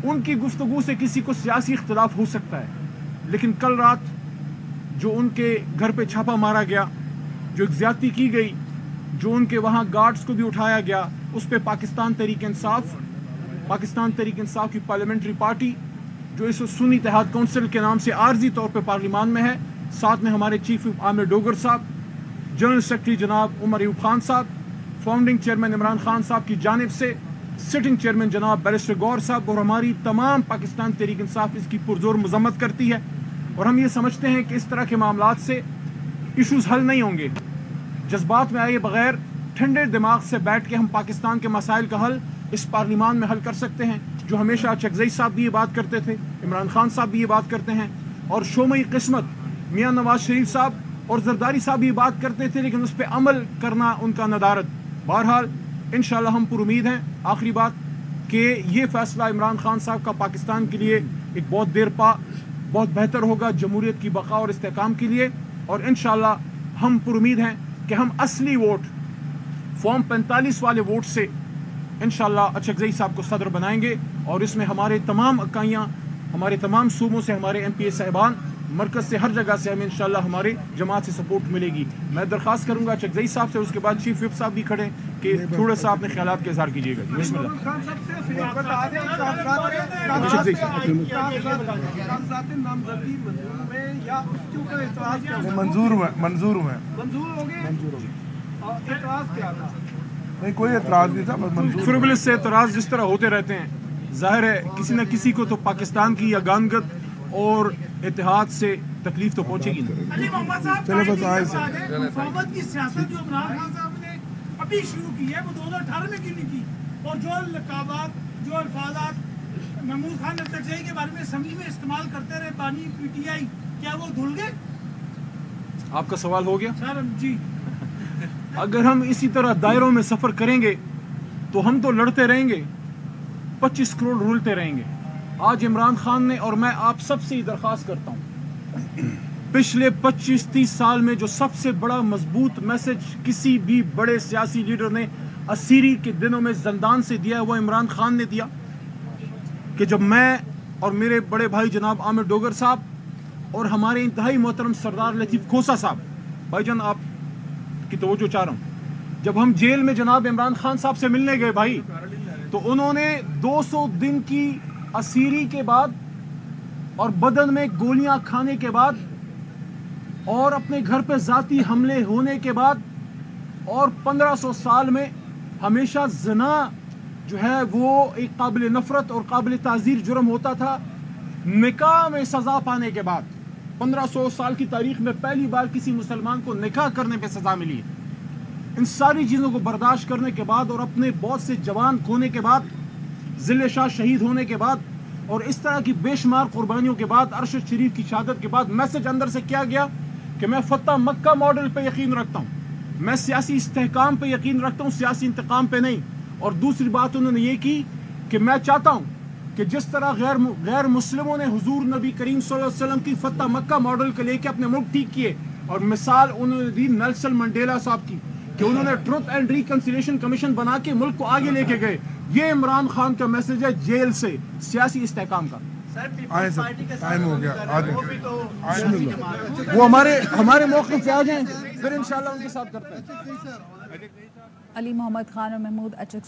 ان کی گفتگو سے کسی کو سیاسی اختلاف ہو سکتا ہے، لیکن کل رات جو ان کے گھر پہ چھاپا مارا گیا، جو ایک زیادتی کی گئی، جو ان کے وہاں گارڈز کو بھی اٹھایا گیا، اس پہ پاکستان تحریک انصاف کی پارلیمنٹری پارٹی جو اس سنی اتحاد کونسل کے نام سے عارضی طور پہ پارلیمان میں ہے، ساتھ میں ہمارے چیف عامر ڈوگر صاحب، جنرل سیکرٹری جناب عمر ایوب خان صاحب، فاؤنڈنگ چیئرمین عمران خان صاحب کی جانب سے سٹنگ چیئرمین جناب بیرسٹر گور صاحب اور ہماری تمام پاکستان تحریک انصاف اس کی پرزور مذمت کرتی ہے، اور ہم یہ سمجھتے ہیں کہ اس طرح کے معاملات سے ایشوز حل نہیں ہوں گے۔ جذبات میں آئے بغیر ٹھنڈے دماغ سے بیٹھ کے ہم پاکستان کے مسائل کا حل اس پارلیمان میں حل کر سکتے ہیں، جو ہمیشہ چکزئی صاحب بھی یہ بات کرتے تھے، عمران خان صاحب بھی یہ بات کرتے ہیں، اور شومئی قسمت میاں نواز شریف صاحب اور زرداری صاحب بھی یہ بات کرتے تھے، لیکن اس پہ عمل کرنا ان کا ندارت۔ بہرحال انشاءاللہ ہم پر امید ہیں، آخری بات، کہ یہ فیصلہ عمران خان صاحب کا پاکستان کے لیے ایک بہت دیر پا بہت بہتر ہوگا جمہوریت کی بقا اور استحکام کے لیے، اور انشاءاللہ ہم پر امید ہیں کہ ہم اصلی ووٹ فارم 45 والے ووٹ سے انشاءاللہ اچکزئی صاحب کو صدر بنائیں گے، اور اس میں ہمارے تمام اکائیاں، ہمارے تمام صوبوں سے ہمارے ایم پی اے صاحبان، مرکز سے ہر جگہ سے ہمیں انشاءاللہ ہمارے جماعت سے سپورٹ ملے گی۔ میں درخواست کروں گا چکزئی صاحب سے، اس کے بعد چیف وپ صاحب بھی کھڑے کہ تھوڑا سا اپنے خیالات کا اظہار کیجیے گا۔ بسم اللہ۔ منظور ہوئے نہیں، کوئی اعتراض نہیں تھا، فربلس سے اعتراض جس طرح ہوتے رہتے ہیں، ظاہر ہے کسی نہ کسی کو تو پاکستان کی یگانگت اور اتحاد سے تکلیف تو پہنچے گی نا۔ علی محمد صاحب، چلے بس آئے سے مفاوضت کی سیاست جو عمران خان صاحب نے ابھی شروع کی ہے وہ 2018 میں کیوں نہیں کی؟ اور جو لقابات، جو الفاظات محمود خان اچکزئی کے بارے میں اسمبلی میں استعمال کرتے رہے بانی پی ٹی آئی، کیا وہ دھل گئے؟ آپ کا سوال ہو گیا؟ سر جی، اگر ہم اسی طرح دائروں میں سفر کریں گے تو ہم تو لڑتے رہیں گے، 25 کروڑ رولتے رہیں گے۔ آج عمران خان نے، اور میں آپ سب سے یہ درخواست کرتا ہوں، پچھلے 25-30 سال میں جو سب سے بڑا مضبوط میسج کسی بھی بڑے سیاسی لیڈر نے اسیری کے دنوں میں زندان سے دیا ہے وہ عمران خان نے دیا، کہ جب میں اور میرے بڑے بھائی جناب عامر ڈوگر صاحب اور ہمارے انتہائی محترم سردار لطیف کھوسہ صاحب، بھائی جان آپ کی توجہ چاہ رہا ہوں، جب ہم جیل میں جناب عمران خان صاحب سے ملنے گئے بھائی، تو انہوں نے 200 دن کی اسیری کے بعد اور بدن میں گولیاں کھانے کے بعد اور اپنے گھر پہ ذاتی حملے ہونے کے بعد اور 1500 سال میں ہمیشہ زنا جو ہے وہ ایک قابل نفرت اور قابل تعزیر جرم ہوتا تھا، نکاح میں سزا پانے کے بعد 1500 سال کی تاریخ میں پہلی بار کسی مسلمان کو نکاح کرنے پہ سزا ملی ہے۔ ان ساری چیزوں کو برداشت کرنے کے بعد اور اپنے بہت سے جوان کھونے کے بعد، ذل شاہ شہید ہونے کے بعد اور اس طرح کی بے شمار قربانیوں کے بعد، ارشد شریف کی شہادت کے بعد، میسج اندر سے کیا گیا کہ میں فتح مکہ ماڈل پہ یقین رکھتا ہوں، میں سیاسی استحکام پہ یقین رکھتا ہوں، سیاسی انتقام پہ نہیں۔ اور دوسری بات انہوں نے یہ کی کہ میں چاہتا ہوں کہ جس طرح غیر مسلموں نے حضور نبی کریم صلی اللہ علیہ وسلم کی فتح مکہ ماڈل کے لے کے اپنے ملک ٹھیک کیے، اور مثال انہوں نے دی نیلسن منڈیلا صاحب کی کہ انہوں نے ٹروتھ اینڈ ریکنسیلیشن کمیشن بنا کے ملک کو آگے لے کے گئے۔ یہ عمران خان کا میسج ہے جیل سے سیاسی استحکام کا۔ ٹائم ہو گیا، وہ ہمارے موقف پہ آ جائیں، پھر انشاءاللہ ان کے ساتھ کرتے ہیں۔ علی محمد خان اور محمود اچکزئی